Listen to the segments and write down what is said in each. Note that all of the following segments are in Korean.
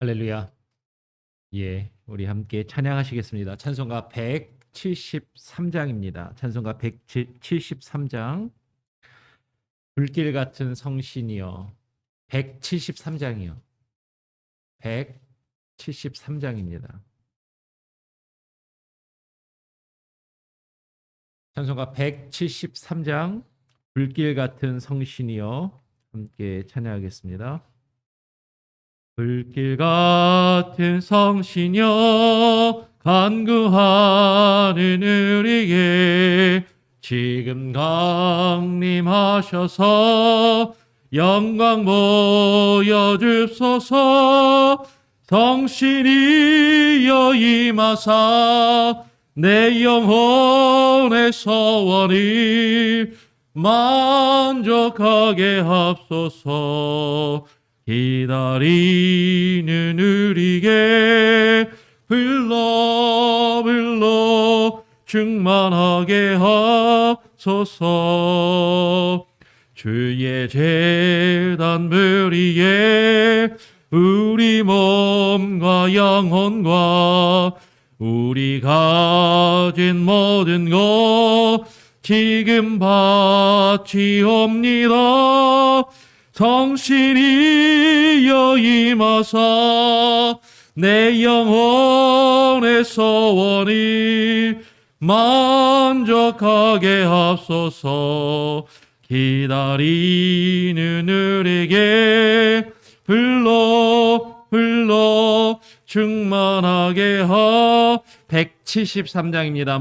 할렐루야. 예, 우리 함께 찬양하시겠습니다. 찬송가 173장입니다. 찬송가 173장. 불길 같은 성신이여. 173장이요. 173장입니다. 찬송가 173장. 불길 같은 성신이여. 함께 찬양하겠습니다. 불길 같은 성신여 간구하는 우리에게 지금 강림하셔서 영광 보여주소서. 성신이여 임하사 내 영혼의 소원을 만족하게 합소서. 기다리는 우리에게 불러 충만하게 하소서. 주의 제단 불위에 우리 몸과 영혼과 우리 가진 모든 것 지금 바치옵니다. 성신이여 임하사 내 영혼의 소원을 만족하게 합소서. 기다리는 우리에게 불러 충만하게 173장입니다.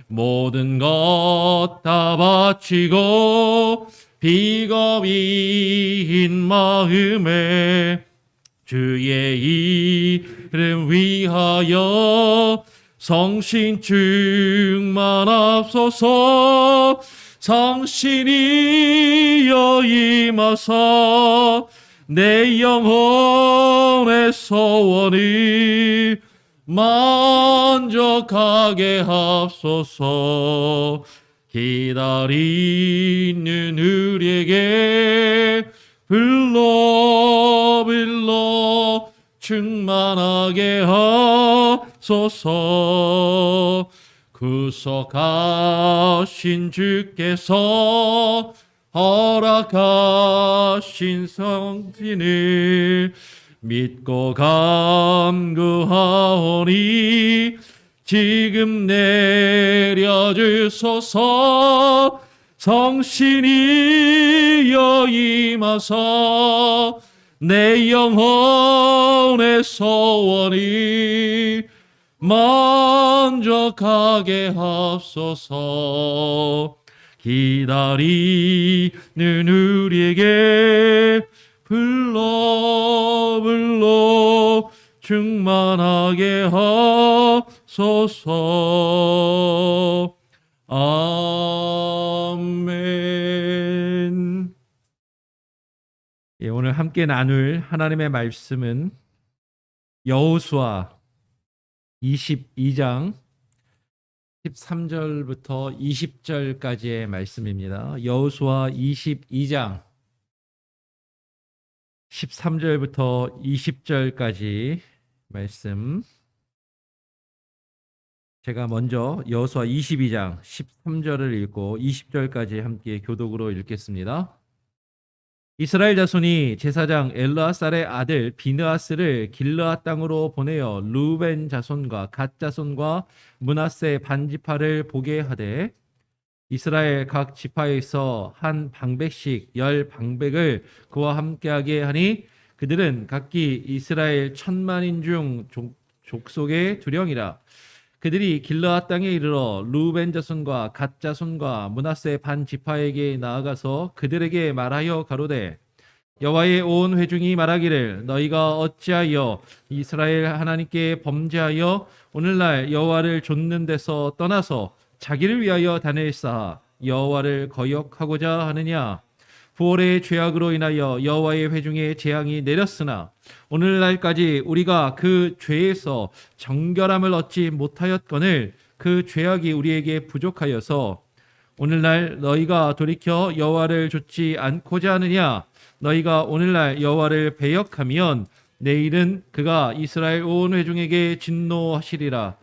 모든 것 다 바치고 비겁인 마음에 주의 이름 위하여 성신 충만합소서. 성신이여 임하사 내 영혼의 소원을 만족하게 합소서. 기다리는 우리에게 불러 충만하게 하소서. 구속하신 주께서 허락하신 성신을 믿고 간구하오니 지금 내려주소서. 성신이여 임하사 내 영혼의 소원을 만족하게 합소서. 기다리는 우리에게 불러 충만하게 하소서. 아멘. 예, 오늘 함께 나눌 하나님의 말씀은 여호수아 22장 13절부터 20절까지의 말씀입니다. 여호수아 22장 13절부터 20절까지 말씀. 제가 먼저 여호수아 22장 13절을 읽고 20절까지 함께 교독으로 읽겠습니다. 이스라엘 자손이 제사장 엘르아살의 아들 비느하스를 길르앗 땅으로 보내어 루벤 자손과 갓 자손과 므낫세 반 지파를 보게 하되 이스라엘 각 지파에서 한 방백씩 10방백을 그와 함께하게 하니 그들은 각기 이스라엘 1000만인 중 족속의 두령이라. 그들이 길르앗 땅에 이르러 루벤 자손과 갓 자손과 므낫세 반 지파에게 나아가서 그들에게 말하여 가로되 여호와의 온 회중이 말하기를 너희가 어찌하여 이스라엘 하나님께 범죄하여 오늘날 여호와를 좇는 데서 떠나서 자기를 위하여 단을 쌓아 여호와를 거역하고자 하느냐. 부올의 죄악으로 인하여 여호와의 회중에 재앙이 내렸으나 오늘날까지 우리가 그 죄에서 정결함을 얻지 못하였거늘 그 죄악이 우리에게 부족하여서 오늘날 너희가 돌이켜 여호와를 좇지 않고자 하느냐. 너희가 오늘날 여호와를 배역하면 내일은 그가 이스라엘 온 회중에게 진노하시리라.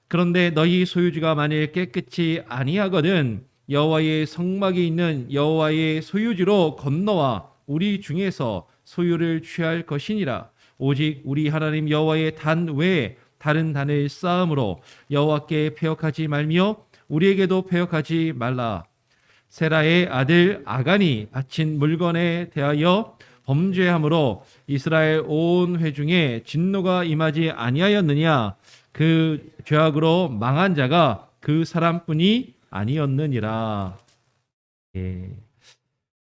그런데 너희 소유주가 만일 깨끗이 아니하거든 여호와의 성막이 있는 여호와의 소유지로 건너와 우리 중에서 소유를 취할 것이니라. 오직 우리 하나님 여호와의 단 외에 다른 단을 쌓음으로 여호와께 패역하지 말며 우리에게도 패역하지 말라. 세라의 아들 아간이 바친 물건에 대하여 범죄함으로 이스라엘 온 회중에 진노가 임하지 아니하였느냐? 그 죄악으로 망한 자가 그 사람뿐이 아니었느니라. 예.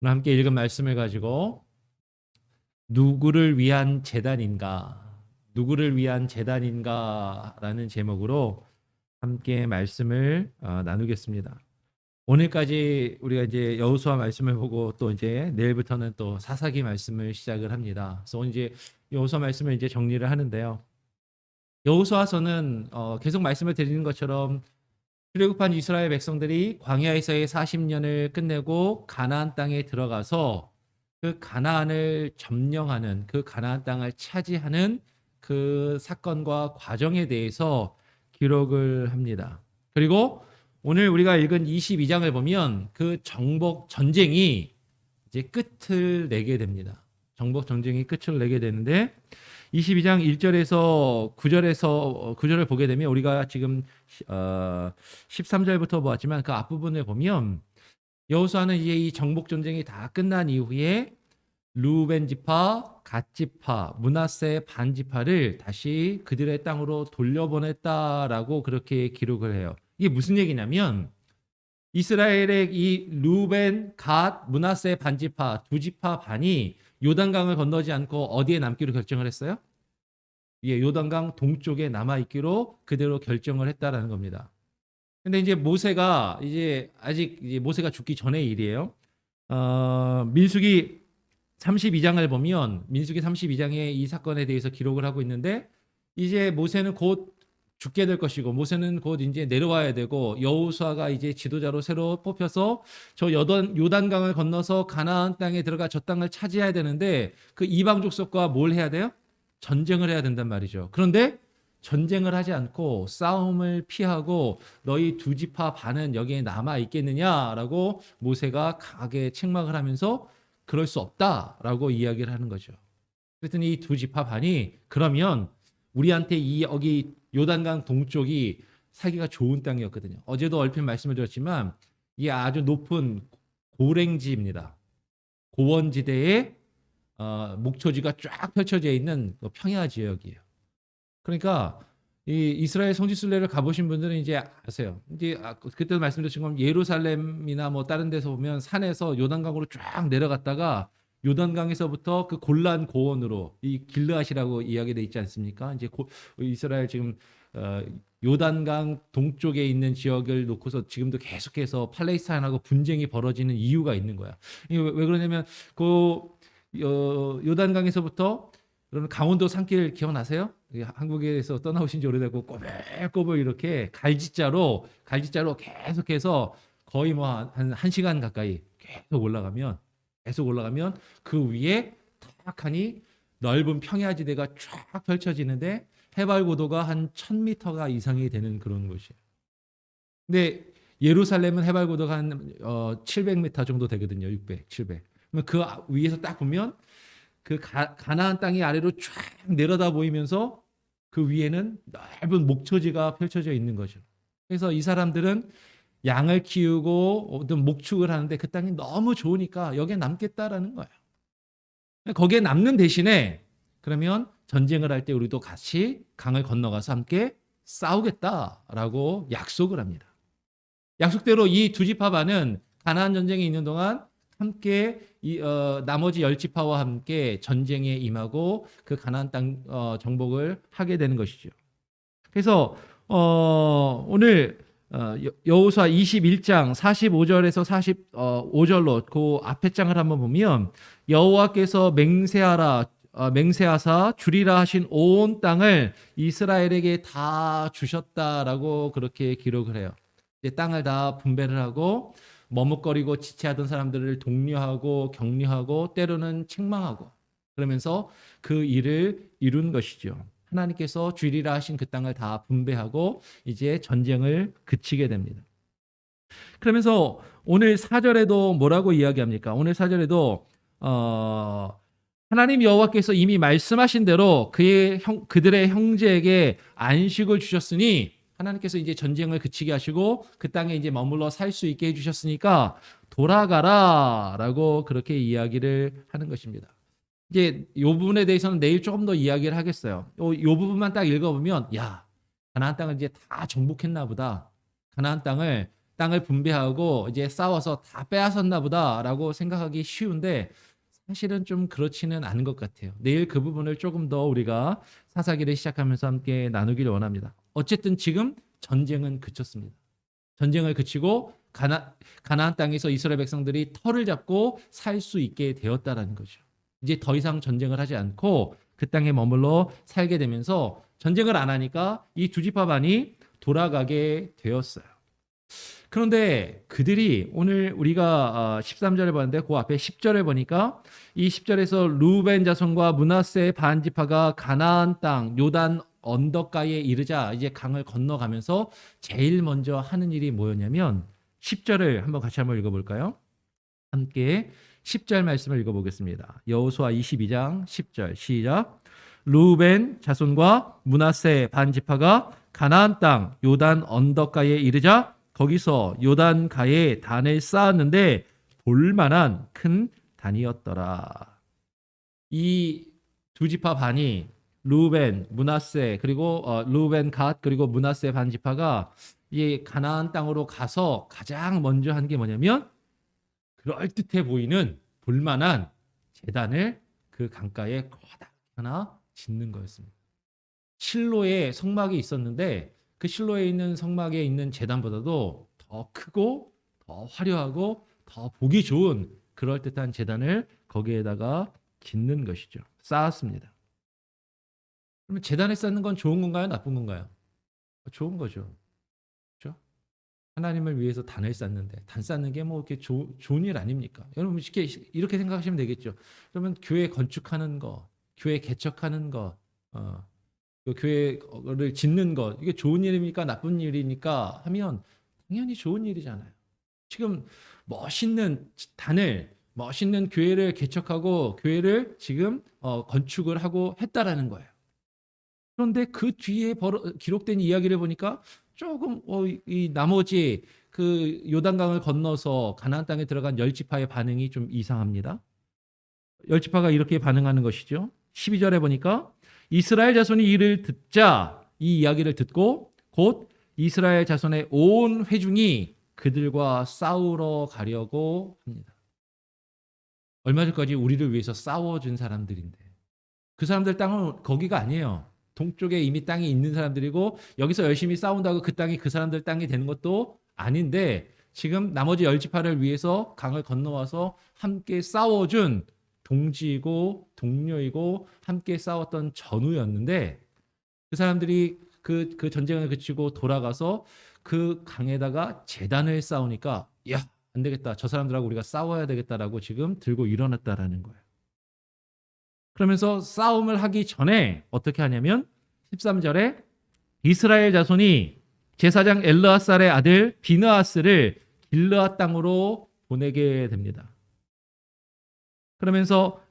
오늘 함께 읽은 말씀을 가지고 누구를 위한 제단인가? 누구를 위한 제단인가라는 제목으로 함께 말씀을 나누겠습니다. 오늘까지 우리가 이제 여호수아 말씀을 보고 또 이제 내일부터는 또 사사기 말씀을 시작을 합니다. 그래서 이제 여호수아 말씀을 이제 정리를 하는데요. 여호수아서는 계속 말씀을 드리는 것처럼 출애굽한 이스라엘 백성들이 광야에서의 40년을 끝내고 가나안 땅에 들어가서 그 가나안을 점령하는 그 가나안 땅을 차지하는 그 사건과 과정에 대해서 기록을 합니다. 그리고 오늘 우리가 읽은 22장을 보면 그 정복 전쟁이 이제 끝을 내게 됩니다. 정복 전쟁이 끝을 내게 되는데 22장 1절에서 9절을 보게 되면 우리가 지금 13절부터 보았지만 그 앞부분을 보면 여호수아는 이제 이 정복 전쟁이 다 끝난 이후에 르우벤 지파, 갓 지파, 므낫세 반 지파를 다시 그들의 땅으로 돌려보냈다라고 그렇게 기록을 해요. 이게 무슨 얘기냐면 이스라엘의 이 르우벤, 갓, 므낫세 반 지파 두 지파 반이 요단강을 건너지 않고 어디에 남기로 결정을 했어요? 예, 요단강 동쪽에 남아 있기로 그대로 결정을 했다라는 겁니다. 근데 이제 모세가 이제 아직 이제 모세가 죽기 전의 일이에요. 민수기 32장을 보면 민수기 32장에 이 사건에 대해서 기록을 하고 있는데 이제 모세는 곧 죽게 될 것이고 모세는 곧 이제 내려와야 되고 여호수아가 이제 지도자로 새로 뽑혀서 저 요단강을 건너서 가나안 땅에 들어가 저 땅을 차지해야 되는데 그 이방 족속과 뭘 해야 돼요? 전쟁을 해야 된단 말이죠. 그런데 전쟁을 하지 않고 싸움을 피하고 너희 두 지파 반은 여기에 남아 있겠느냐라고 모세가 강하게 책망을 하면서 그럴 수 없다라고 이야기를 하는 거죠. 그랬더니 이 두 지파 반이 그러면 우리한테 이 여기 요단강 동쪽이 살기가 좋은 땅이었거든요. 어제도 얼핏 말씀을 드렸지만 이게 아주 높은 고랭지입니다. 고원지대에 목초지가 쫙 펼쳐져 있는 평야 지역이에요. 그러니까 이 이스라엘 성지순례를 가보신 분들은 이제 아세요. 이제 그때도 말씀드렸던 것처럼 예루살렘이나 뭐 다른 데서 보면 산에서 요단강으로 쫙 내려갔다가 요단강에서부터 그 골란 고원으로 이 길르앗이라고 이야기돼 있지 않습니까? 이제 이스라엘 지금 요단강 동쪽에 있는 지역을 놓고서 지금도 계속해서 팔레스타인하고 분쟁이 벌어지는 이유가 있는 거야. 이게 왜 그러냐면 그 요단강에서부터 그러면 강원도 산길 기억나세요? 한국에서 떠나오신 지 오래되고 꼬불꼬불 이렇게 갈지자로 계속해서 거의 뭐 한 시간 가까이 계속 올라가면 그 위에 탁하니 넓은 평야지대가 쫙 펼쳐지는데 해발 고도가 한 1000m 이상이 되는 그런 곳이에요. 근데 예루살렘은 해발 고도가 한 700m 정도 되거든요. 600, 700. 그러면 그 위에서 딱 보면 그 가나안 땅이 아래로 쫙 내려다 보이면서 그 위에는 넓은 목초지가 펼쳐져 있는 거죠. 그래서 이 사람들은 양을 키우고 어떤 목축을 하는데 그 땅이 너무 좋으니까 여기에 남겠다라는 거예요. 거기에 남는 대신에 그러면 전쟁을 할 때 우리도 같이 강을 건너가서 함께 싸우겠다라고 약속을 합니다. 약속대로 이 두 지파 반은 가나안 전쟁에 있는 동안 함께 나머지 10지파와 함께 전쟁에 임하고 그 가나안 땅 정복을 하게 되는 것이죠. 그래서 오늘 여호수아 21장 45절에서 45절로 그 앞에 장을 한번 보면 여호와께서 맹세하사 주리라 하신 온 땅을 이스라엘에게 다 주셨다라고 그렇게 기록을 해요. 이제 땅을 다 분배를 하고 머뭇거리고 지체하던 사람들을 독려하고 격려하고 때로는 책망하고 그러면서 그 일을 이룬 것이죠. 하나님께서 주리라 하신 그 땅을 다 분배하고 이제 전쟁을 그치게 됩니다. 그러면서 오늘 4절에도 뭐라고 이야기합니까? 오늘 4절에도 하나님 여호와께서 이미 말씀하신 대로 그들의 형제에게 안식을 주셨으니 하나님께서 이제 전쟁을 그치게 하시고 그 땅에 이제 머물러 살 수 있게 해주셨으니까 돌아가라라고 그렇게 이야기를 하는 것입니다. 이제 이 부분에 대해서는 내일 조금 더 이야기를 하겠어요. 이 부분만 딱 읽어보면 야 가나안 땅을 이제 다 정복했나 보다. 가나안 땅을 분배하고 이제 싸워서 다 빼앗았나 보다라고 생각하기 쉬운데 사실은 좀 그렇지는 않은 것 같아요. 내일 그 부분을 조금 더 우리가 사사기를 시작하면서 함께 나누기를 원합니다. 어쨌든 지금 전쟁은 그쳤습니다. 전쟁을 그치고 가나안 땅에서 이스라엘 백성들이 터를 잡고 살 수 있게 되었다라는 거죠. 이제 더 이상 전쟁을 하지 않고 그 땅에 머물러 살게 되면서 전쟁을 안 하니까 이 두 지파반이 돌아가게 되었어요. 그런데 그들이 오늘 우리가 13절에 봤는데 그 앞에 10절에 보니까 이 10절에서 루벤 자손과 므낫세 반 지파가 가나안 땅 요단 언덕가에 이르자 이제 강을 건너가면서 제일 먼저 하는 일이 뭐였냐면 10절을 같이 한번 읽어볼까요? 함께 10절 말씀을 읽어보겠습니다. 여호수아 22장 10절 시작. 루벤 자손과 므낫세 반 지파가 가나안 땅 요단 언덕가에 이르자 거기서 요단가에 단을 쌓았는데 볼만한 큰 단이었더라. 이 두 지파 반이 루벤, 므낫세 그리고 루벤 갓 그리고 므낫세 반 지파가 이 가나안 땅으로 가서 가장 먼저 한 게 뭐냐면 그럴듯해 보이는 볼만한 제단을 그 강가에 커다랗게 하나 짓는 거였습니다. 실로에 성막이 있었는데 그 실로에 있는 성막에 있는 제단보다도 더 크고 더 화려하고 더 보기 좋은 그럴듯한 제단을 거기에다가 짓는 것이죠. 쌓았습니다. 그러면 제단을 쌓는 건 좋은 건가요? 나쁜 건가요? 좋은 거죠. 그렇죠? 하나님을 위해서 단을 쌓는데 단 쌓는 게 뭐 이렇게 좋은 일 아닙니까? 여러분 이렇게 생각하시면 되겠죠. 그러면 교회 건축하는 거, 교회 개척하는 거, 그 교회를 짓는 것 이게 좋은 일입니까? 나쁜 일입니까? 하면 당연히 좋은 일이잖아요. 지금 멋있는 단을 멋있는 교회를 개척하고 교회를 지금 건축을 하고 했다라는 거예요. 그런데 그 뒤에 기록된 이야기를 보니까 조금 이 나머지 그 요단강을 건너서 가나안 땅에 들어간 열 지파의 반응이 좀 이상합니다. 열 지파가 이렇게 반응하는 것이죠. 12절에 보니까 이스라엘 자손이 이를 듣자 이 이야기를 듣고 곧 이스라엘 자손의 온 회중이 그들과 싸우러 가려고 합니다. 얼마 전까지 우리를 위해서 싸워준 사람들인데 그 사람들 땅은 거기가 아니에요. 동쪽에 이미 땅이 있는 사람들이고 여기서 열심히 싸운다고 그 땅이 그 사람들 땅이 되는 것도 아닌데 지금 나머지 열 지파를 위해서 강을 건너와서 함께 싸워준 동지이고 동료이고 함께 싸웠던 전우였는데 그 사람들이 그 전쟁을 그치고 돌아가서 그 강에다가 제단을 쌓으니까 야, 안 되겠다. 저 사람들하고 우리가 싸워야 되겠다라고 지금 들고 일어났다라는 거예요. 그러면서 싸움을 하기 전에 어떻게 하냐면 13절에 이스라엘 자손이 제사장 엘르아살의 아들 비느하스를 길르앗 땅으로 보내게 됩니다. 그러면서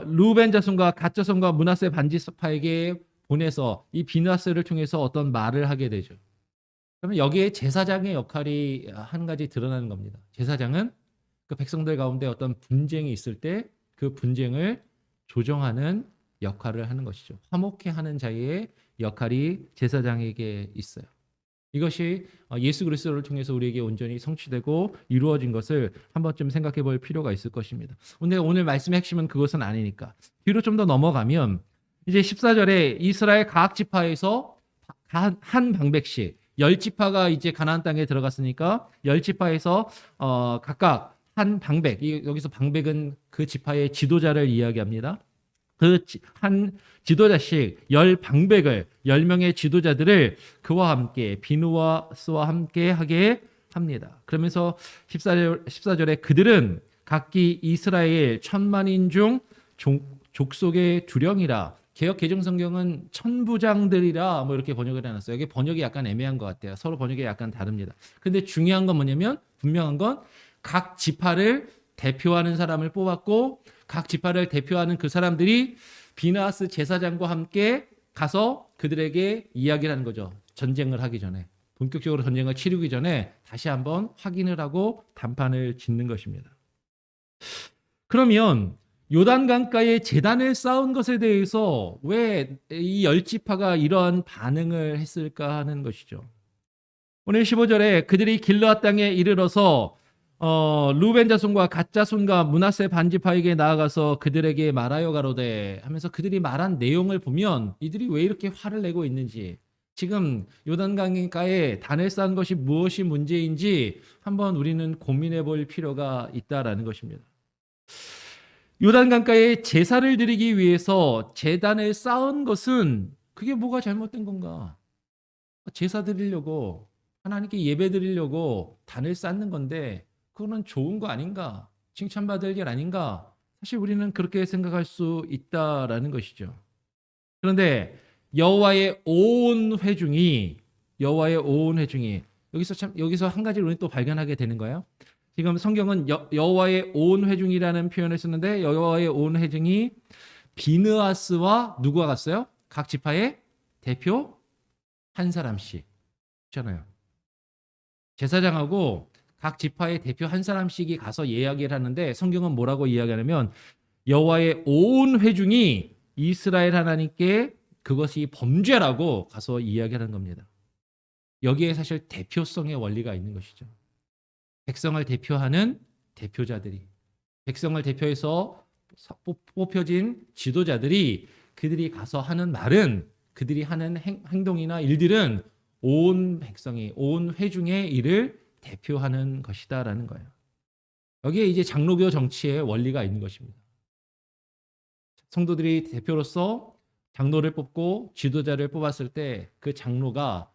루벤 자손과 갓 자손과 므낫세 반지파에게 보내서 이 비느하스를 통해서 어떤 말을 하게 되죠. 그러면 여기에 제사장의 역할이 한 가지 드러나는 겁니다. 제사장은 그 백성들 가운데 어떤 분쟁이 있을 때 그 분쟁을 조정하는 역할을 하는 것이죠. 화목해 하는 자의 역할이 제사장에게 있어요. 이것이 예수 그리스도를 통해서 우리에게 온전히 성취되고 이루어진 것을 한 번쯤 생각해 볼 필요가 있을 것입니다. 오늘 말씀의 핵심은 그것은 아니니까. 뒤로 좀 더 넘어가면 이제 14절에 이스라엘 각 지파에서 한 방백씩 10지파가 이제 가나안 땅에 들어갔으니까 10지파에서 각각 한 방백, 여기서 방백은 그 지파의 지도자를 이야기합니다. 그 한 지도자씩 10방백을 10명의 지도자들을 그와 함께 비느하스와 함께 하게 합니다. 그러면서 14절에 그들은 각기 이스라엘 1000만인 중 족속의 두령이라. 개역 개정 성경은 천부장들이라 뭐 이렇게 번역을 해놨어요. 이게 번역이 약간 애매한 것 같아요. 서로 번역이 약간 다릅니다. 근데 중요한 건 뭐냐면 분명한 건 각 지파를 대표하는 사람을 뽑았고 각 지파를 대표하는 그 사람들이 비느하스 제사장과 함께 가서 그들에게 이야기를 하는 거죠. 전쟁을 하기 전에. 본격적으로 전쟁을 치르기 전에 다시 한번 확인을 하고 단판을 짓는 것입니다. 그러면 요단강가에 제단을 쌓은 것에 대해서 왜 이 열지파가 이러한 반응을 했을까 하는 것이죠. 오늘 15절에 그들이 길르앗 땅에 이르러서 루벤 자손과 갓 자손과 므낫세 반지파에게 나아가서 그들에게 말하여 가로되 하면서 그들이 말한 내용을 보면 이들이 왜 이렇게 화를 내고 있는지, 지금 요단강가에 단을 쌓은 것이 무엇이 문제인지 한번 우리는 고민해 볼 필요가 있다라는 것입니다. 요단강가에 제사를 드리기 위해서 제단을 쌓은 것은 그게 뭐가 잘못된 건가? 제사 드리려고, 하나님께 예배 드리려고 단을 쌓는 건데 그거는 좋은 거 아닌가? 칭찬받을 일 아닌가? 사실 우리는 그렇게 생각할 수 있다라는 것이죠. 그런데 여호와의 온 회중이 여기서 한 가지를 우리는 또 발견하게 되는 거예요. 지금 성경은 여호와의 온 회중이라는 표현을 쓰는데 여호와의 온 회중이 비느하스와 누구가 갔어요? 각 지파의 대표 한 사람씩 있잖아요. 제사장하고 각 지파의 대표 한 사람씩이 가서 이야기를 하는데 성경은 뭐라고 이야기하냐면 여호와의 온 회중이 이스라엘 하나님께 그것이 범죄라고 가서 이야기하는 겁니다. 여기에 사실 대표성의 원리가 있는 것이죠. 백성을 대표하는 대표자들이, 백성을 대표해서 뽑혀진 지도자들이 그들이 가서 하는 말은, 그들이 하는 행동이나 일들은 온 백성이, 온 회중의 일을 대표하는 것이다라는 거예요. 여기에 이제 장로교 정치의 원리가 있는 것입니다. 성도들이 대표로서 장로를 뽑고 지도자를 뽑았을 때 그 장로가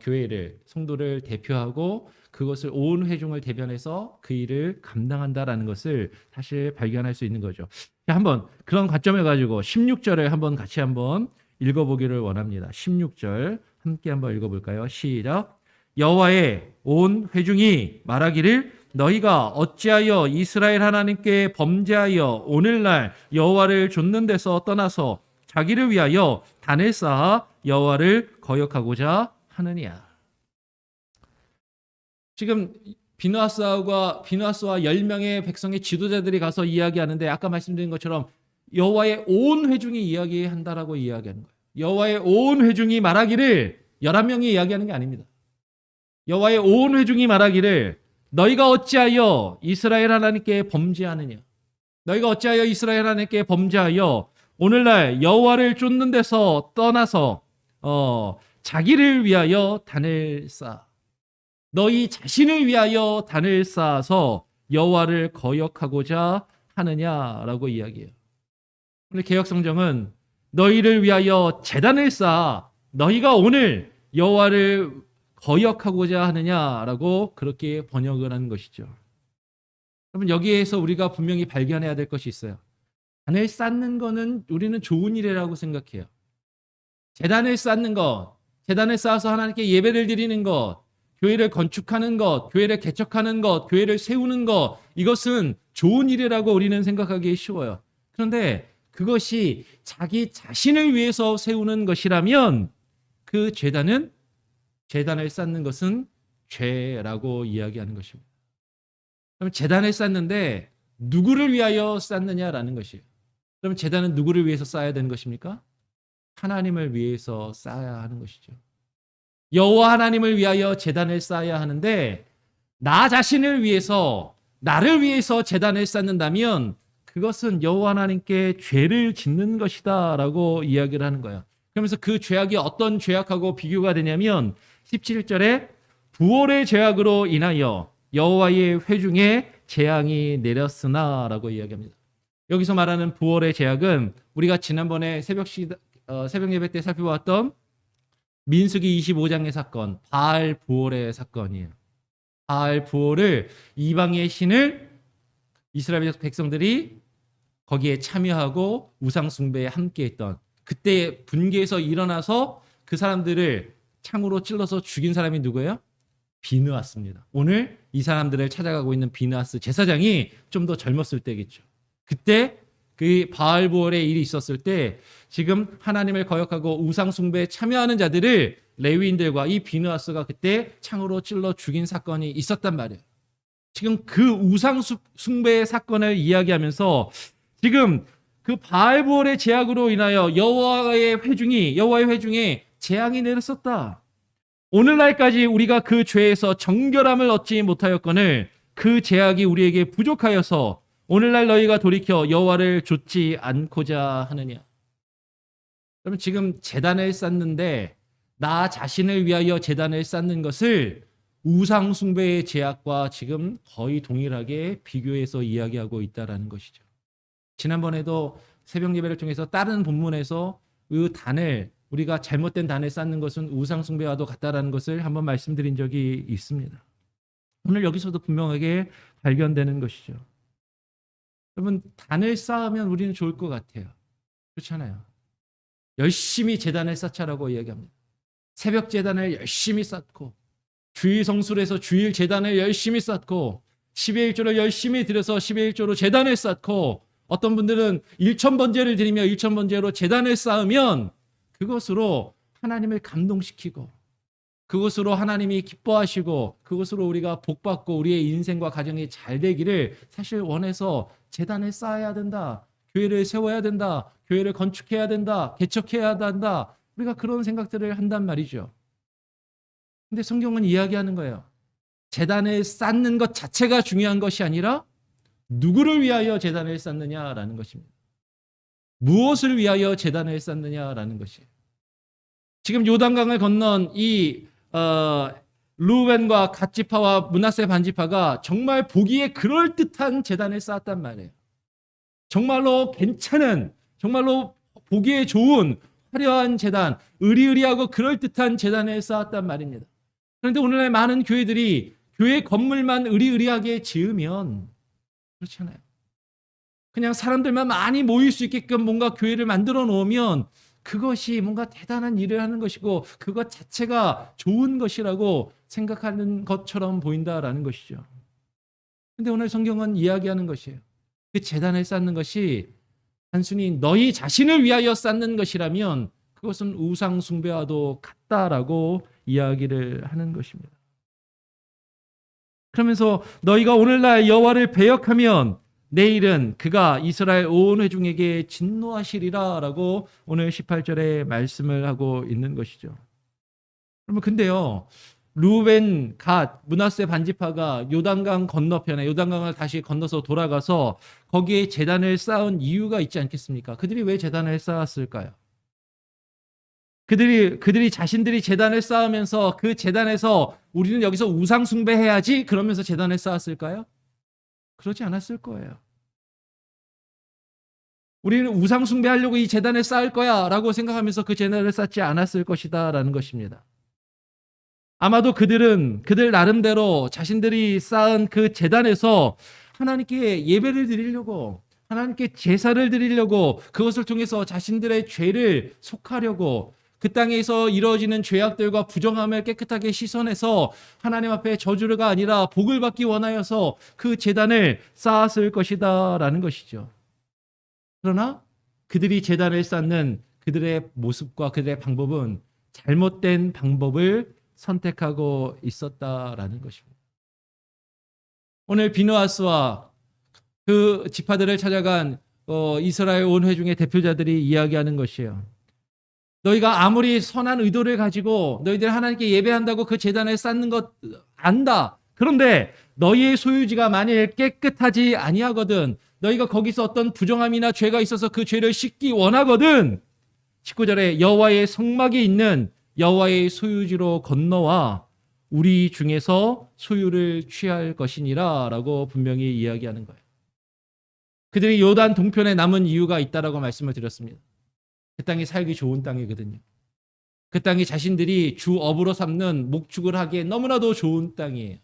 교회를, 성도를 대표하고 그것을 온 회중을 대변해서 그 일을 감당한다라는 것을 사실 발견할 수 있는 거죠. 한번 그런 관점을 가지고 16절을 한번 같이 한번 읽어보기를 원합니다. 16절 함께 한번 읽어볼까요? 시작. 여호와의 온 회중이 말하기를 너희가 어찌하여 이스라엘 하나님께 범죄하여 오늘날 여호와를 좇는 데서 떠나서 자기를 위하여 단을 쌓아 여호와를 거역하고자 하느냐. 지금 비느하스와 10명의 백성의 지도자들이 가서 이야기하는데 아까 말씀드린 것처럼 여호와의 온 회중이 이야기한다라고 이야기하는 거예요. 여호와의 온 회중이 말하기를 11명이 이야기하는 게 아닙니다. 여호와의 온 회중이 말하기를 너희가 어찌하여 이스라엘 하나님께 범죄하느냐. 너희가 어찌하여 이스라엘 하나님께 범죄하여 오늘날 여호와를 쫓는 데서 떠나서 자기를 위하여 단을 쌓아. 너희 자신을 위하여 단을 쌓아서 여호와를 거역하고자 하느냐라고 이야기해요. 오늘 개역성경은 너희를 위하여 제단을 쌓아 너희가 오늘 여호와를 거역하고자 하느냐라고 그렇게 번역을 하는 것이죠. 여러분, 여기에서 우리가 분명히 발견해야 될 것이 있어요. 단을 쌓는 거는 우리는 좋은 일이라고 생각해요. 제단을 쌓는 것, 제단을 쌓아서 하나님께 예배를 드리는 것, 교회를 건축하는 것, 교회를 개척하는 것, 교회를 세우는 것, 이것은 좋은 일이라고 우리는 생각하기 쉬워요. 그런데 그것이 자기 자신을 위해서 세우는 것이라면 그 제단을 쌓는 것은 죄라고 이야기하는 것입니다. 그럼 제단을 쌓는데 누구를 위하여 쌓느냐라는 것이에요. 그럼 제단은 누구를 위해서 쌓아야 되는 것입니까? 하나님을 위해서 쌓아야 하는 것이죠. 여호와 하나님을 위하여 제단을 쌓아야 하는데 나 자신을 위해서, 나를 위해서 제단을 쌓는다면 그것은 여호와 하나님께 죄를 짓는 것이다라고 이야기를 하는 거예요. 그러면서 그 죄악이 어떤 죄악하고 비교가 되냐면 17절에 부올의 죄악으로 인하여 여호와의 회중에 재앙이 내렸으나라고 이야기합니다. 여기서 말하는 부올의 죄악은 우리가 지난번에 새벽 예배 때 살펴봤던 민수기 25장의 사건, 바알 부올의 사건이에요. 바알 부올을, 이방의 신을 이스라엘 백성들이 거기에 참여하고 우상 숭배에 함께했던 그때 분개에서 일어나서 그 사람들을 창으로 찔러서 죽인 사람이 누구예요? 비느하스입니다. 오늘 이 사람들을 찾아가고 있는 비느하스 제사장이 좀 더 젊었을 때겠죠. 그때 그 바알보올의 일이 있었을 때 지금 하나님을 거역하고 우상 숭배에 참여하는 자들을 레위인들과 이 비느하스가 그때 창으로 찔러 죽인 사건이 있었단 말이에요. 지금 그 우상 숭배의 사건을 이야기하면서 지금 그 바알보올의 제약으로 인하여 여호와의 회중에 재앙이 내렸었다. 오늘날까지 우리가 그 죄에서 정결함을 얻지 못하였거늘 그 제약이 우리에게 부족하여서 오늘날 너희가 돌이켜 여호와를 좇지 않고자 하느냐. 그러면 지금 제단을 쌓는데 나 자신을 위하여 제단을 쌓는 것을 우상 숭배의 제약과 지금 거의 동일하게 비교해서 이야기하고 있다라는 것이죠. 지난번에도 새벽 예배를 통해서 다른 본문에서 그 단을 우리가 잘못된 단을 쌓는 것은 우상 숭배와도 같다라는 것을 한번 말씀드린 적이 있습니다. 오늘 여기서도 분명하게 발견되는 것이죠. 여러분, 단을 쌓으면 우리는 좋을 것 같아요. 그렇잖아요. 열심히 제단을 쌓자라고 이야기합니다. 새벽 제단을 열심히 쌓고 주일 성술에서 주일 제단을 열심히 쌓고 11조를 열심히 드려서 11조로 제단을 쌓고 어떤 분들은 1,000번제를 드리며 1,000번제로 제단을 쌓으면 그것으로 하나님을 감동시키고 그것으로 하나님이 기뻐하시고 그것으로 우리가 복받고 우리의 인생과 가정이 잘 되기를 사실 원해서 제단을 쌓아야 된다. 교회를 세워야 된다. 교회를 건축해야 된다. 개척해야 한다. 우리가 그런 생각들을 한단 말이죠. 근데 성경은 이야기하는 거예요. 제단을 쌓는 것 자체가 중요한 것이 아니라 누구를 위하여 제단을 쌓느냐라는 것입니다. 무엇을 위하여 제단을 쌓느냐라는 것이에요. 지금 요단강을 건넌 이 루벤과 갓지파와 므낫세 반지파가 정말 보기에 그럴듯한 제단을 쌓았단 말이에요. 정말로 괜찮은, 정말로 보기에 좋은 화려한 제단, 의리의리하고 그럴듯한 제단을 쌓았단 말입니다. 그런데 오늘날 많은 교회들이 교회 건물만 의리의리하게 지으면 그렇잖아요. 그냥 사람들만 많이 모일 수 있게끔 뭔가 교회를 만들어 놓으면 그것이 뭔가 대단한 일을 하는 것이고 그것 자체가 좋은 것이라고 생각하는 것처럼 보인다라는 것이죠. 근데 오늘 성경은 이야기하는 것이에요. 그 제단을 쌓는 것이 단순히 너희 자신을 위하여 쌓는 것이라면 그것은 우상 숭배와도 같다라고 이야기를 하는 것입니다. 그러면서 너희가 오늘날 여호와를 배역하면 내일은 그가 이스라엘 온 회중에게 진노하시리라 라고 오늘 18절에 말씀을 하고 있는 것이죠. 그러면 근데요, 루벤, 갓, 므낫세 반지파가 요단강 건너편에 요단강을 다시 건너서 돌아가서 거기에 제단을 쌓은 이유가 있지 않겠습니까? 그들이 왜 제단을 쌓았을까요? 그들이 자신들이 제단을 쌓으면서 그 제단에서 우리는 여기서 우상 숭배해야지 그러면서 제단을 쌓았을까요? 그러지 않았을 거예요. 우리는 우상 숭배하려고 이 제단을 쌓을 거야 라고 생각하면서 그 제단을 쌓지 않았을 것이다 라는 것입니다. 아마도 그들 나름대로 자신들이 쌓은 그 제단에서 하나님께 예배를 드리려고 하나님께 제사를 드리려고 그것을 통해서 자신들의 죄를 속하려고 그 땅에서 이루어지는 죄악들과 부정함을 깨끗하게 씻어내서 하나님 앞에 저주가 아니라 복을 받기 원하여서 그 제단을 쌓았을 것이다 라는 것이죠. 그러나 그들이 제단을 쌓는 그들의 모습과 그들의 방법은 잘못된 방법을 선택하고 있었다라는 것입니다. 오늘 비느하스와 그 지파들을 찾아간 이스라엘 온 회중의 대표자들이 이야기하는 것이에요. 너희가 아무리 선한 의도를 가지고 너희들 하나님께 예배한다고 그 제단을 쌓는 것 안다. 그런데 너희의 소유지가 만일 깨끗하지 아니하거든 너희가 거기서 어떤 부정함이나 죄가 있어서 그 죄를 씻기 원하거든 19절에 여호와의 성막이 있는 여호와의 소유지로 건너와 우리 중에서 소유를 취할 것이니라 라고 분명히 이야기하는 거예요. 그들이 요단 동편에 남은 이유가 있다라고 말씀을 드렸습니다. 그 땅이 살기 좋은 땅이거든요. 그 땅이 자신들이 주업으로 삼는 목축을 하기에 너무나도 좋은 땅이에요.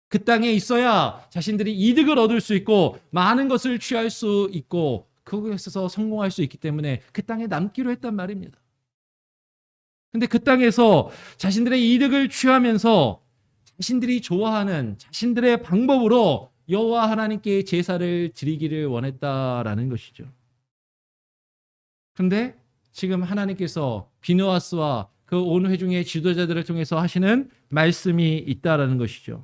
그 땅에 있어야 자신들이 이득을 얻을 수 있고 많은 것을 취할 수 있고 그것에서 성공할 수 있기 때문에 그 땅에 남기로 했단 말입니다. 근데 그 땅에서 자신들의 이득을 취하면서 자신들이 좋아하는 자신들의 방법으로 여호와 하나님께 제사를 드리기를 원했다라는 것이죠. 근데 지금 하나님께서 비느하스와 그 온 회중의 지도자들을 통해서 하시는 말씀이 있다라는 것이죠.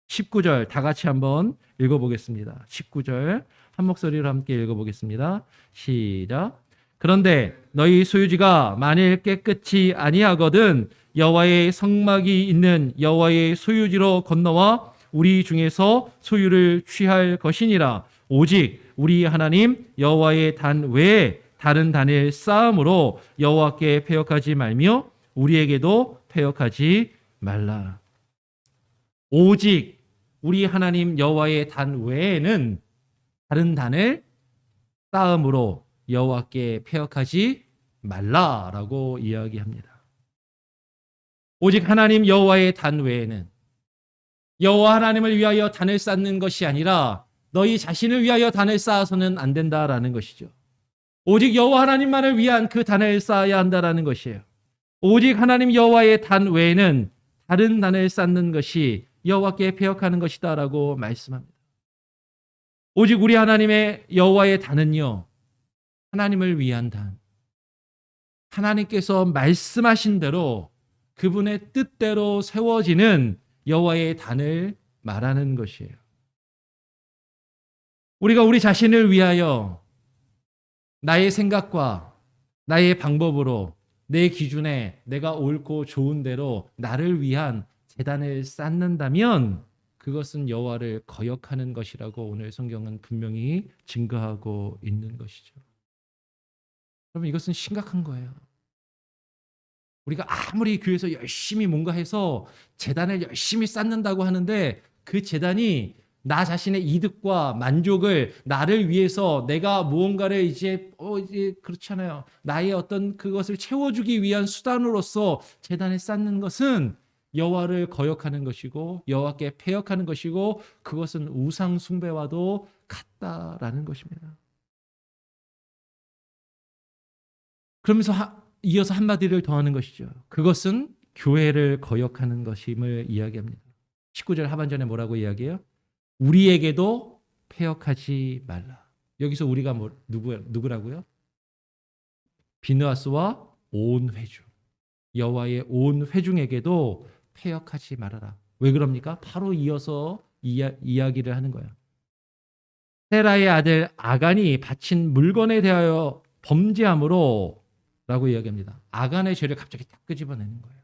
19절 다 같이 한번 읽어보겠습니다. 19절 한 목소리로 함께 읽어보겠습니다. 시작. 그런데 너희 소유지가 만일 깨끗이 아니하거든 여호와의 성막이 있는 여호와의 소유지로 건너와 우리 중에서 소유를 취할 것이니라. 오직 우리 하나님 여호와의 단 외에 다른 단을 쌓음으로 여호와께 패역하지 말며 우리에게도 패역하지 말라. 오직 우리 하나님 여호와의 단 외에는 다른 단을 쌓음으로 여호와께 패역하지 말라라고 이야기합니다. 오직 하나님 여호와의 단 외에는 여호와 하나님을 위하여 단을 쌓는 것이 아니라 너희 자신을 위하여 단을 쌓아서는 안 된다라는 것이죠. 오직 여호와 하나님만을 위한 그 단을 쌓아야 한다라는 것이에요. 오직 하나님 여호와의 단 외에는 다른 단을 쌓는 것이 여호와께 패역하는 것이다라고 말씀합니다. 오직 우리 하나님의 여호와의 단은요, 하나님을 위한 단. 하나님께서 말씀하신 대로 그분의 뜻대로 세워지는 여호와의 단을 말하는 것이에요. 우리가 우리 자신을 위하여 나의 생각과 나의 방법으로 내 기준에 내가 옳고 좋은 대로 나를 위한 제단을 쌓는다면 그것은 여호와를 거역하는 것이라고 오늘 성경은 분명히 증거하고 있는 것이죠. 여러분 이것은 심각한 거예요. 우리가 아무리 교회에서 열심히 뭔가 해서 제단을 열심히 쌓는다고 하는데 그 제단이 나 자신의 이득과 만족을 나를 위해서 내가 무언가를 이제 그렇잖아요. 나의 어떤 그것을 채워주기 위한 수단으로서 제단을 쌓는 것은 여호와를 거역하는 것이고 여호와께 패역하는 것이고 그것은 우상 숭배와도 같다라는 것입니다. 그러면서 이어서 한마디를 더하는 것이죠. 그것은 교회를 거역하는 것임을 이야기합니다. 19절 하반전에 뭐라고 이야기해요? 우리에게도 패역하지 말라. 여기서 우리가 누구라고요? 비느하스와 온 회중, 여호와의 온 회중에게도 패역하지 말아라. 왜 그럽니까? 바로 이어서 이야기를 하는 거예요. 세라의 아들 아간이 바친 물건에 대하여 범죄함으로 라고 이야기합니다. 아간의 죄를 갑자기 딱 끄집어내는 거예요.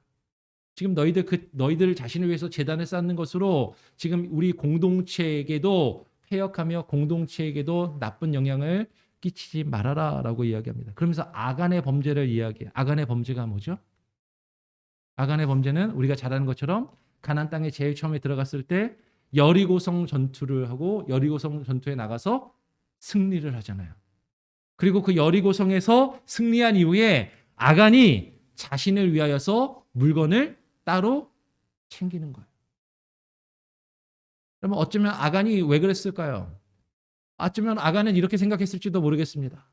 지금 너희들 자신을 위해서 제단을 쌓는 것으로 지금 우리 공동체에게도 패역하며 공동체에게도 나쁜 영향을 끼치지 말아라라고 이야기합니다. 그러면서 아간의 범죄를 이야기해요. 아간의 범죄가 뭐죠? 아간의 범죄는 우리가 잘 아는 것처럼 가나안 땅에 제일 처음에 들어갔을 때 여리고성 전투를 하고 여리고성 전투에 나가서 승리를 하잖아요. 그리고 그 여리고성에서 승리한 이후에 아간이 자신을 위하여서 물건을 따로 챙기는 거예요. 그러면 어쩌면 아간이 왜 그랬을까요? 어쩌면 아간은 이렇게 생각했을지도 모르겠습니다.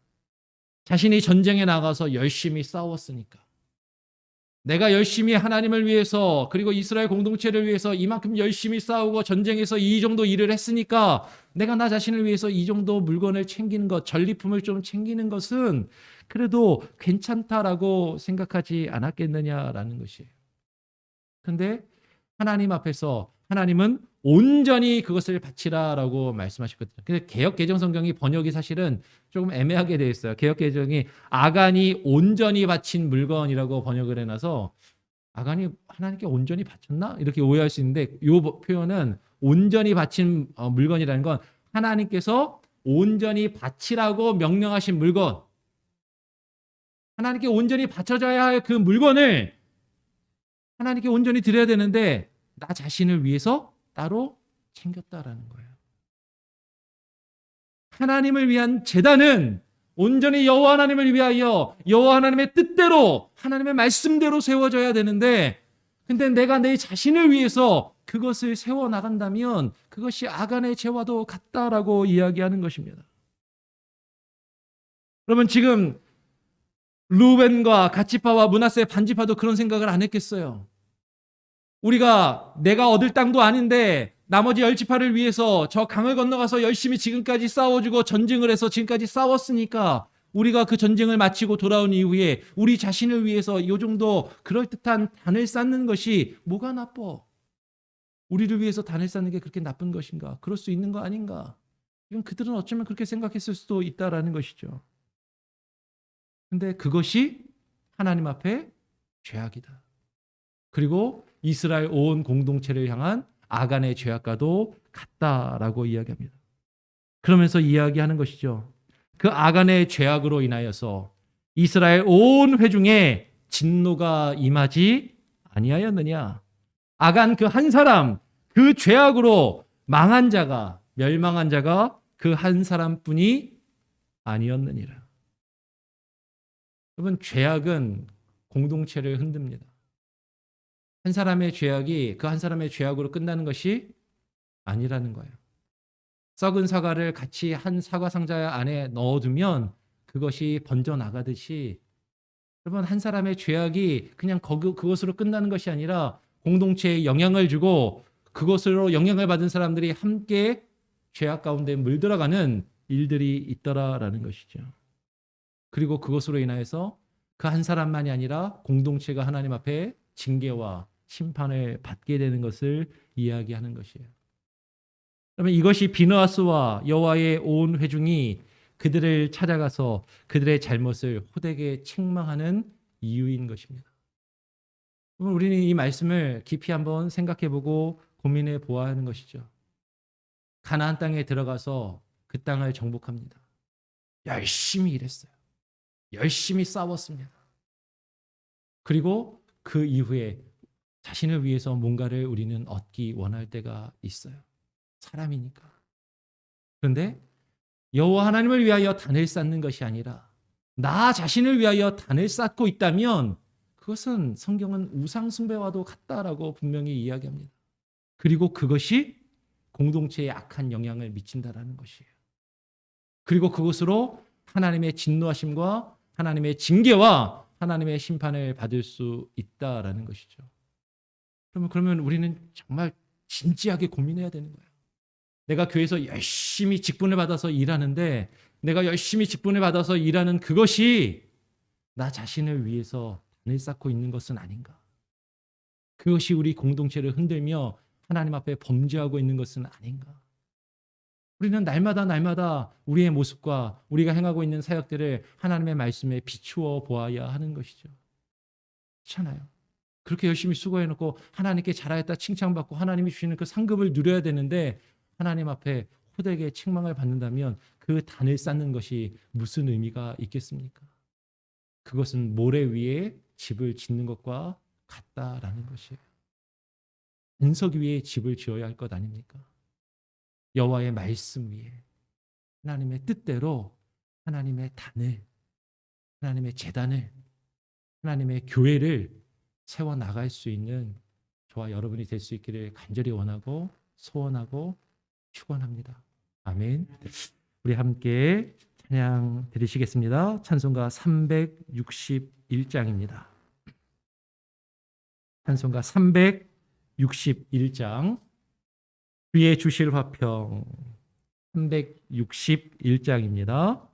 자신이 전쟁에 나가서 열심히 싸웠으니까. 내가 열심히 하나님을 위해서 그리고 이스라엘 공동체를 위해서 이만큼 열심히 싸우고 전쟁에서 이 정도 일을 했으니까 내가 나 자신을 위해서 이 정도 물건을 챙기는 것, 전리품을 좀 챙기는 것은 그래도 괜찮다라고 생각하지 않았겠느냐라는 것이에요. 그런데 하나님 앞에서 하나님은 온전히 그것을 바치라라고 말씀하셨거든요. 근데 개역 개정 성경이 번역이 사실은 조금 애매하게 되어 있어요. 개역 개정이 아간이 온전히 바친 물건이라고 번역을 해놔서 아간이 하나님께 온전히 바쳤나? 이렇게 오해할 수 있는데 이 표현은 온전히 바친 물건이라는 건 하나님께서 온전히 바치라고 명령하신 물건, 하나님께 온전히 바쳐져야 할 그 물건을 하나님께 온전히 드려야 되는데 나 자신을 위해서 따로 챙겼다라는 거예요. 하나님을 위한 제단은 온전히 여호와 하나님을 위하여 여호와 하나님의 뜻대로 하나님의 말씀대로 세워져야 되는데 근데 내가 내 자신을 위해서 그것을 세워나간다면 그것이 아간의 죄와도 같다라고 이야기하는 것입니다. 그러면 지금 루벤과 갓지파와 므낫세 반지파도 그런 생각을 안 했겠어요. 우리가 내가 얻을 땅도 아닌데 나머지 10지파를 위해서 저 강을 건너가서 열심히 지금까지 싸워주고 전쟁을 해서 지금까지 싸웠으니까 우리가 그 전쟁을 마치고 돌아온 이후에 우리 자신을 위해서 이 정도 그럴듯한 단을 쌓는 것이 뭐가 나빠? 우리를 위해서 단을 쌓는 게 그렇게 나쁜 것인가? 그럴 수 있는 거 아닌가? 이건 그들은 어쩌면 그렇게 생각했을 수도 있다라는 것이죠. 근데 그것이 하나님 앞에 죄악이다. 그리고 이스라엘 온 공동체를 향한 아간의 죄악과도 같다라고 이야기합니다. 그러면서 이야기하는 것이죠. 그 아간의 죄악으로 인하여서 이스라엘 온 회중에 진노가 임하지 아니하였느냐. 아간 그 한 사람, 그 죄악으로 망한 자가, 멸망한 자가 그 한 사람뿐이 아니었느니라. 여러분, 죄악은 공동체를 흔듭니다. 한 사람의 죄악이 그 한 사람의 죄악으로 끝나는 것이 아니라는 거예요. 썩은 사과를 같이 한 사과 상자 안에 넣어두면 그것이 번져나가듯이 여러분, 한 사람의 죄악이 그냥 그것으로 끝나는 것이 아니라 공동체에 영향을 주고 그것으로 영향을 받은 사람들이 함께 죄악 가운데 물들어가는 일들이 있더라라는 것이죠. 그리고 그것으로 인하여서 그 한 사람만이 아니라 공동체가 하나님 앞에 징계와 심판을 받게 되는 것을 이야기하는 것이에요. 그러면 이것이 비느하스와 여호와의 온 회중이 그들을 찾아가서 그들의 잘못을 호되게 책망하는 이유인 것입니다. 우리는 이 말씀을 깊이 한번 생각해보고 고민해 보아야 하는 것이죠. 가나안 땅에 들어가서 그 땅을 정복합니다. 열심히 일했어요. 열심히 싸웠습니다. 그리고 그 이후에 자신을 위해서 뭔가를 우리는 얻기 원할 때가 있어요. 사람이니까. 그런데 여호와 하나님을 위하여 단을 쌓는 것이 아니라 나 자신을 위하여 단을 쌓고 있다면 그것은 성경은 우상 숭배와도 같다라고 분명히 이야기합니다. 그리고 그것이 공동체에 악한 영향을 미친다라는 것이에요. 그리고 그것으로 하나님의 진노하심과 하나님의 징계와 하나님의 심판을 받을 수 있다라는 것이죠. 그러면 우리는 정말 진지하게 고민해야 되는 거예요. 내가 교회에서 열심히 직분을 받아서 일하는데 내가 열심히 직분을 받아서 일하는 그것이 나 자신을 위해서 단을 쌓고 있는 것은 아닌가? 그것이 우리 공동체를 흔들며 하나님 앞에 범죄하고 있는 것은 아닌가? 우리는 날마다 우리의 모습과 우리가 행하고 있는 사역들을 하나님의 말씀에 비추어 보아야 하는 것이죠. 그렇잖아요. 그렇게 열심히 수고해놓고 하나님께 잘하였다 칭찬받고 하나님이 주시는 그 상급을 누려야 되는데 하나님 앞에 호되게 책망을 받는다면 그 단을 쌓는 것이 무슨 의미가 있겠습니까? 그것은 모래 위에 집을 짓는 것과 같다라는 것이에요. 은석 위에 집을 지어야 할 것 아닙니까? 여호와의 말씀 위에 하나님의 뜻대로 하나님의 단을, 하나님의 제단을, 하나님의 교회를 세워나갈 수 있는 저와 여러분이 될 수 있기를 간절히 원하고 소원하고 축원합니다. 아멘. 우리 함께 찬양 드리시겠습니다. 찬송가 361장입니다. 찬송가 361장 주의 주실 화평 361장입니다.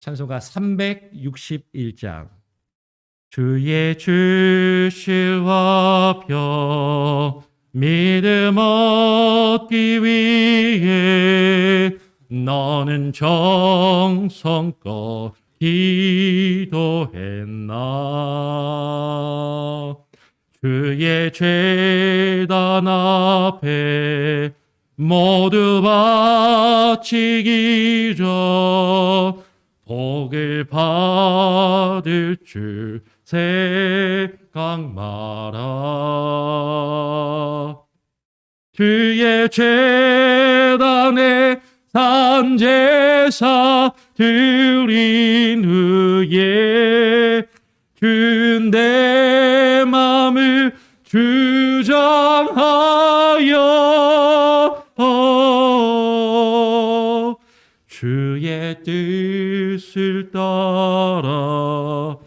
찬송가 361장 주의 주실 화평 믿음 얻기 위해 너는 정성껏 기도했나 주의 제단 앞에 모두 바치기 전 복을 받을 줄 생각 마라. 주의 제단에 산제사 드린 후에 준 내 맘을 주 주장하여 주의 뜻을 따라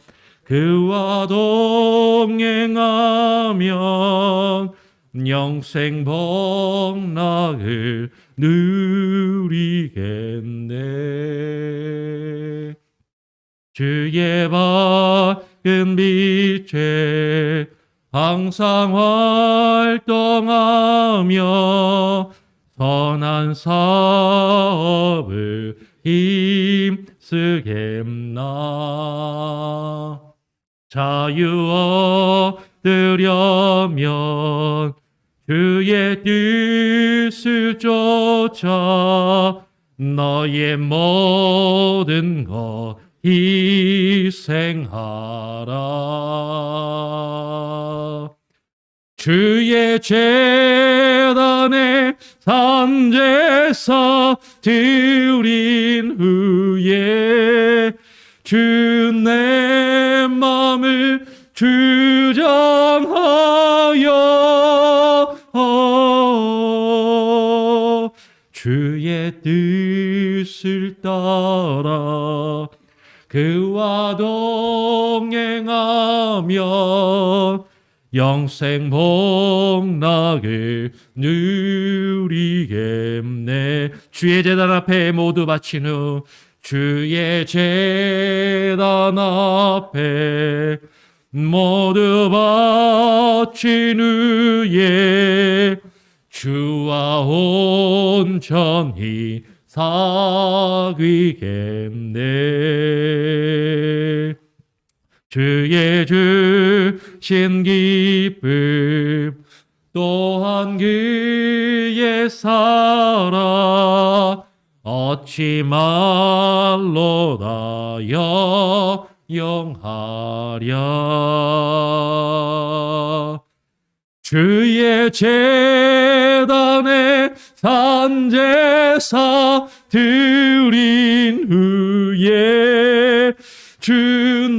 그와 동행하면 영생 복락을 누리겠네. 주의 밝은 빛에 항상 활동하며 선한 사업을 힘쓰겠나. 자유 얻으려면 주의 뜻을 쫓아 너의 모든 것 희생하라. 주의 재단에 산제사 드린 후에 주 내 맘을 주장하여 주의 뜻을 따라 그와 동행하면 영생 복락을 누리겠네. 주의 제단 앞에 모두 바친 후 주의 제단 앞에 모두 바친 후에 주와 온전히 사귀겠네. 주의 주신 기쁨 또한 그의 사랑 얻지 말로다 영하랴. 주의 제단에 산제사 드린 후에 주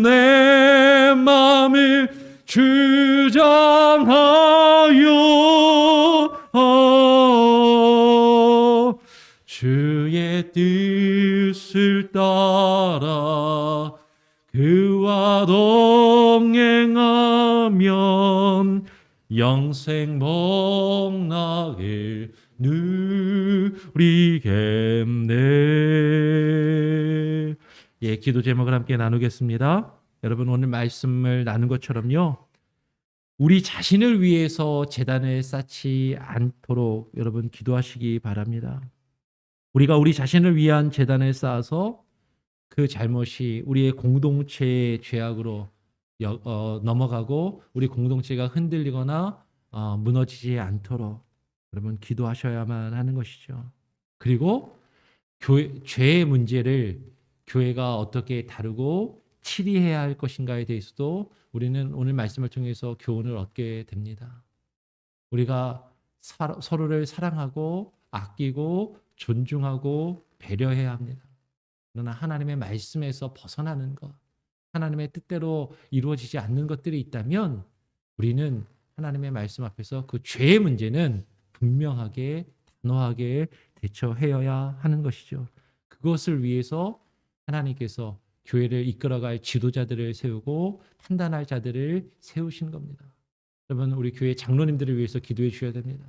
내 맘을 주장하여 주의 뜻을 따라 그와 동행하면 영생 복락을 누리겠네. 예, 기도 제목을 함께 나누겠습니다. 여러분, 오늘 말씀을 나눈 것처럼요, 우리 자신을 위해서 제단을 쌓지 않도록 여러분 기도하시기 바랍니다. 우리가 우리 자신을 위한 제단을 쌓아서 그 잘못이 우리의 공동체의 죄악으로 넘어가고 우리 공동체가 흔들리거나 무너지지 않도록 여러분 기도하셔야만 하는 것이죠. 그리고 죄의 문제를 교회가 어떻게 다루고 치리해야 할 것인가에 대해서도 우리는 오늘 말씀을 통해서 교훈을 얻게 됩니다. 우리가 서로를 사랑하고 아끼고 존중하고 배려해야 합니다. 그러나 하나님의 말씀에서 벗어나는 것, 하나님의 뜻대로 이루어지지 않는 것들이 있다면 우리는 하나님의 말씀 앞에서 그 죄의 문제는 분명하게 단호하게 대처해야 하는 것이죠. 그것을 위해서 하나님께서 교회를 이끌어갈 지도자들을 세우고 판단할 자들을 세우신 겁니다. 여러분, 우리 교회 장로님들을 위해서 기도해 주셔야 됩니다.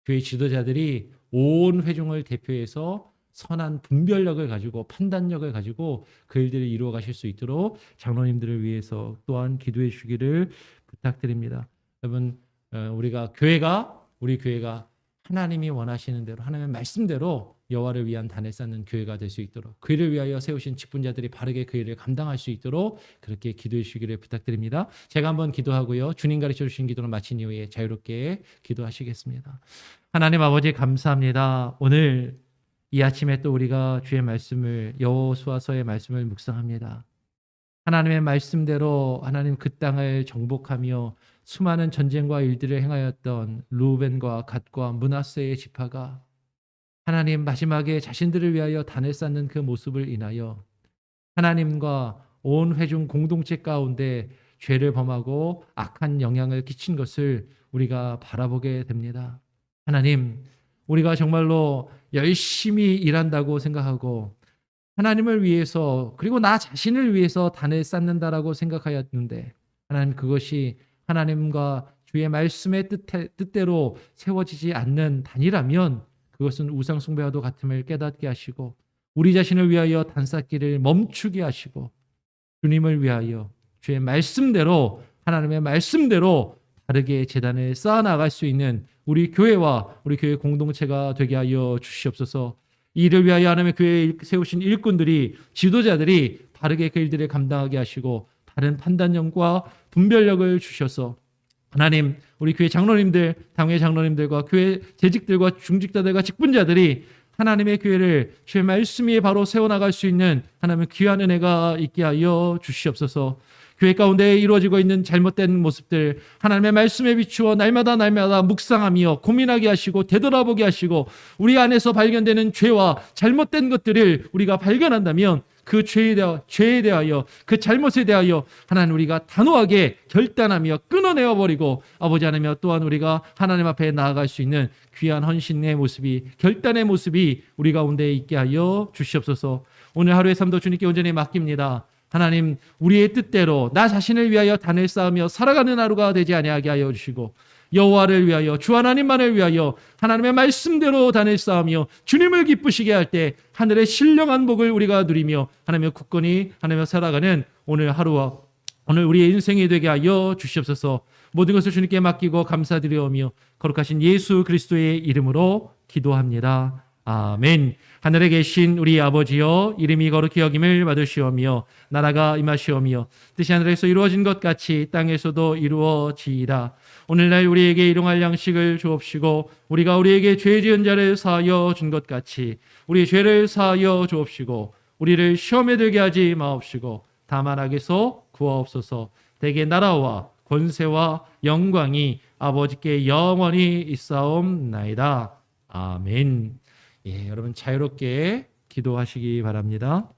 교회 지도자들이 온 회중을 대표해서 선한 분별력을 가지고 판단력을 가지고 그 일들을 이루어 가실 수 있도록 장로님들을 위해서 또한 기도해 주기를 부탁드립니다. 여러분, 우리 교회가 하나님이 원하시는 대로 하나님의 말씀대로 여호와를 위한 단을 쌓는 교회가 될 수 있도록 그 일을 위하여 세우신 직분자들이 바르게 그 일을 감당할 수 있도록 그렇게 기도해 주시기를 부탁드립니다. 제가 한번 기도하고요. 주님 가르쳐 주신 기도를 마친 이후에 자유롭게 기도하시겠습니다. 하나님 아버지 감사합니다. 오늘 이 아침에 또 우리가 주의 말씀을 여호수아서의 말씀을 묵상합니다. 하나님의 말씀대로 하나님 그 땅을 정복하며 수많은 전쟁과 일들을 행하였던 루벤과 갓과 므낫세의 지파가 하나님 마지막에 자신들을 위하여 단을 쌓는 그 모습을 인하여 하나님과 온 회중 공동체 가운데 죄를 범하고 악한 영향을 끼친 것을 우리가 바라보게 됩니다. 하나님, 우리가 정말로 열심히 일한다고 생각하고 하나님을 위해서 그리고 나 자신을 위해서 단을 쌓는다라고 생각하였는데 하나님, 그것이 하나님과 주의 말씀의 뜻대로 세워지지 않는 단이라면 그것은 우상 숭배와도 같음을 깨닫게 하시고 우리 자신을 위하여 단 쌓기를 멈추게 하시고 주님을 위하여 주의 말씀대로, 하나님의 말씀대로 바르게 제단을 쌓아 나갈 수 있는 우리 교회와 우리 교회 공동체가 되게 하여 주시옵소서. 이를 위하여 하나님의 교회에 세우신 일꾼들이, 지도자들이 바르게 그 일들을 감당하게 하시고 바른 판단력과 분별력을 주셔서 하나님, 우리 교회 장로님들, 당회 장로님들과 교회 재직들과 중직자들과 직분자들이 하나님의 교회를 주의 말씀 위에 바로 세워나갈 수 있는 하나님의 귀한 은혜가 있게 하여 주시옵소서. 교회 가운데 이루어지고 있는 잘못된 모습들 하나님의 말씀에 비추어 날마다 묵상하며 고민하게 하시고 되돌아보게 하시고 우리 안에서 발견되는 죄와 잘못된 것들을 우리가 발견한다면 그 죄에 대하여 그 잘못에 대하여 하나님 우리가 단호하게 결단하며 끊어내어 버리고 아버지 하나님 또한 우리가 하나님 앞에 나아갈 수 있는 귀한 헌신의 모습이, 결단의 모습이 우리 가운데 있게 하여 주시옵소서. 오늘 하루의 삶도 주님께 온전히 맡깁니다. 하나님, 우리의 뜻대로 나 자신을 위하여 단을 쌓으며 살아가는 하루가 되지 아니하게 하여 주시고 여호와를 위하여, 주 하나님만을 위하여 하나님의 말씀대로 단을 쌓으며 주님을 기쁘시게 할 때 하늘의 신령한 복을 우리가 누리며 하나님의 굳건히 하나님을 살아가는 오늘 하루와 오늘 우리의 인생이 되게 하여 주시옵소서. 모든 것을 주님께 맡기고 감사드리오며 거룩하신 예수 그리스도의 이름으로 기도합니다. 아멘. 하늘에 계신 우리 아버지여, 이름이 거룩히 여김을 받으시오며 나라가 임하시오며 뜻이 하늘에서 이루어진 것 같이 땅에서도 이루어지이다. 오늘날 우리에게 일용할 양식을 주옵시고 우리가 우리에게 죄 지은 자를 사하여 준 것 같이 우리 죄를 사하여 주옵시고 우리를 시험에 들게 하지 마옵시고 다만 악에서 구하옵소서. 대개 나라와 권세와 영광이 아버지께 영원히 있사옵나이다. 아멘. 예, 여러분 자유롭게 기도하시기 바랍니다.